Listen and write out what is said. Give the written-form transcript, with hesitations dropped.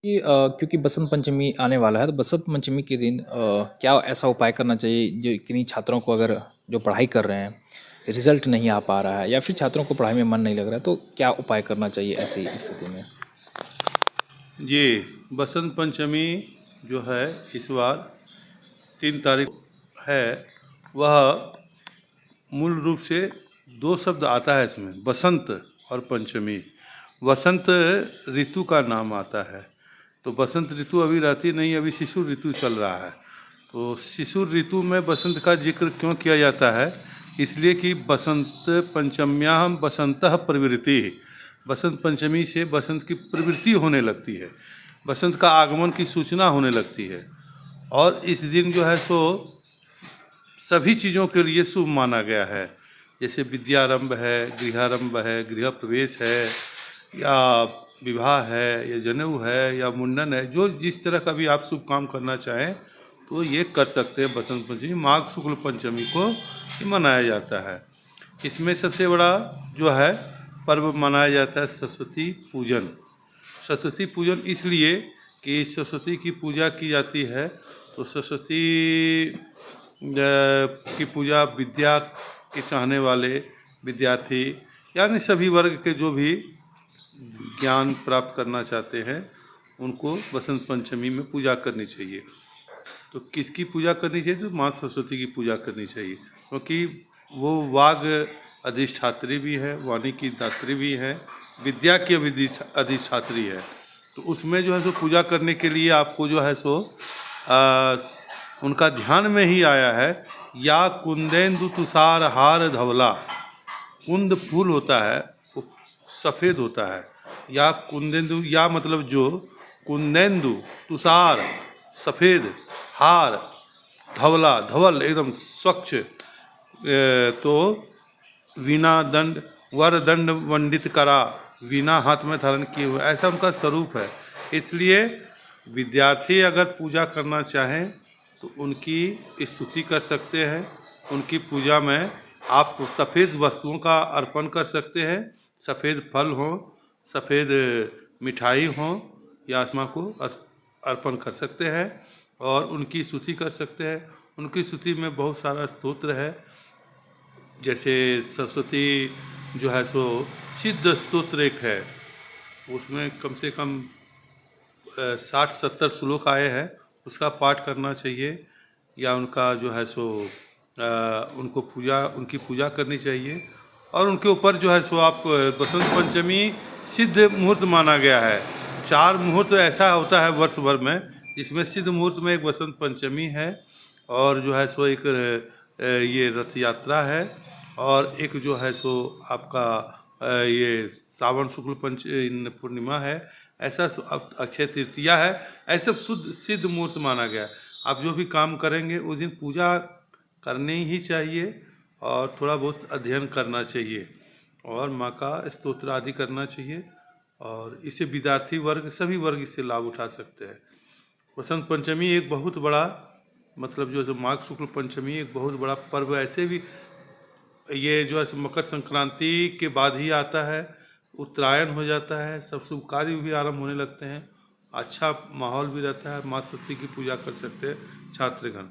कि क्योंकि बसंत पंचमी आने वाला है, तो बसंत पंचमी के दिन क्या ऐसा उपाय करना चाहिए जो किन्हीं छात्रों को, अगर जो पढ़ाई कर रहे हैं, रिजल्ट नहीं आ पा रहा है या फिर छात्रों को पढ़ाई में मन नहीं लग रहा है, तो क्या उपाय करना चाहिए ऐसी स्थिति में? ये बसंत पंचमी जो है इस बार 3 तारीख है। वह मूल रूप से दो शब्द आता है इसमें, बसंत और पंचमी। वसंत ऋतु का नाम आता है, तो बसंत ऋतु अभी रहती नहीं, अभी शिशु ऋतु चल रहा है। तो शिशु ऋतु में बसंत का जिक्र क्यों किया जाता है? इसलिए कि बसंत पंचम्याम बसंतः प्रवृत्ति, बसंत पंचमी से बसंत की प्रवृत्ति होने लगती है, बसंत का आगमन की सूचना होने लगती है। और इस दिन जो है सो सभी चीज़ों के लिए शुभ माना गया है। जैसे विद्यारंभ है, गृहारंभ है, गृह प्रवेश है, या विवाह है, या जनेऊ है, या मुंडन है, जो जिस तरह का भी आप शुभ काम करना चाहें तो ये कर सकते हैं। बसंत पंचमी माघ शुक्ल पंचमी को ये मनाया जाता है। इसमें सबसे बड़ा जो है पर्व मनाया जाता है सरस्वती पूजन। सरस्वती पूजन इसलिए कि सरस्वती की पूजा की जाती है, तो सरस्वती की पूजा विद्या के चाहने वाले विद्यार्थी, यानी सभी वर्ग के जो भी ज्ञान प्राप्त करना चाहते हैं, उनको बसंत पंचमी में पूजा करनी चाहिए। तो किसकी पूजा करनी चाहिए? तो माँ सरस्वती की पूजा करनी चाहिए, क्योंकि वो वाग अधिष्ठात्री भी है, वाणी की दात्री भी है, विद्या की अधिष्ठात्री है। तो उसमें जो है सो पूजा करने के लिए आपको जो है सो उनका ध्यान में ही आया है, या कुंदेन्दु तुषार हार धवला। कुंद फूल होता है, वो सफ़ेद होता है। या कुंदेन्दु, या मतलब जो कुंदेन्दु, तुषार सफ़ेद, हार धवला, धवल एकदम स्वच्छ, तो वीणा दंड वर दंड वंडित करा, वीणा हाथ में धारण किए हुए, ऐसा उनका स्वरूप है। इसलिए विद्यार्थी अगर पूजा करना चाहें तो उनकी स्तुति कर सकते हैं। उनकी पूजा में आप सफ़ेद वस्तुओं का अर्पण कर सकते हैं, सफ़ेद फल हों, सफ़ेद मिठाई हों, या आत्मा को अर्पण कर सकते हैं और उनकी स्तुति कर सकते हैं। उनकी स्तुति में बहुत सारा स्तोत्र है, जैसे सरस्वती जो है सो सिद्ध स्तोत्र एक है, उसमें कम से कम 60-70 श्लोक आए हैं, उसका पाठ करना चाहिए। या उनका जो है सो उनकी पूजा करनी चाहिए। और उनके ऊपर जो है सो आप बसंत पंचमी सिद्ध मुहूर्त माना गया है। 4 मुहूर्त ऐसा होता है वर्ष भर में, जिसमें सिद्ध मुहूर्त में एक बसंत पंचमी है, और जो है सो एक ये रथ यात्रा है, और एक जो है सो आपका ये श्रावण शुक्ल पंच पूर्णिमा है, ऐसा अक्षय तृतीया है। ऐसा शुद्ध सिद्ध मुहूर्त माना गया है। आप जो भी काम करेंगे उस दिन पूजा करनी ही चाहिए, और थोड़ा बहुत अध्ययन करना चाहिए, और माँ का स्तोत्र आदि करना चाहिए, और इससे विद्यार्थी वर्ग सभी वर्ग इससे लाभ उठा सकते हैं। बसंत पंचमी एक बहुत बड़ा, मतलब जो माघ शुक्ल पंचमी एक बहुत बड़ा पर्व, ऐसे भी ये जो है मकर संक्रांति के बाद ही आता है, उत्तरायण हो जाता है, सब शुभ कार्य भी आरंभ होने लगते हैं, अच्छा माहौल भी रहता है, माँ सरस्वती की पूजा कर सकते हैं छात्रगण।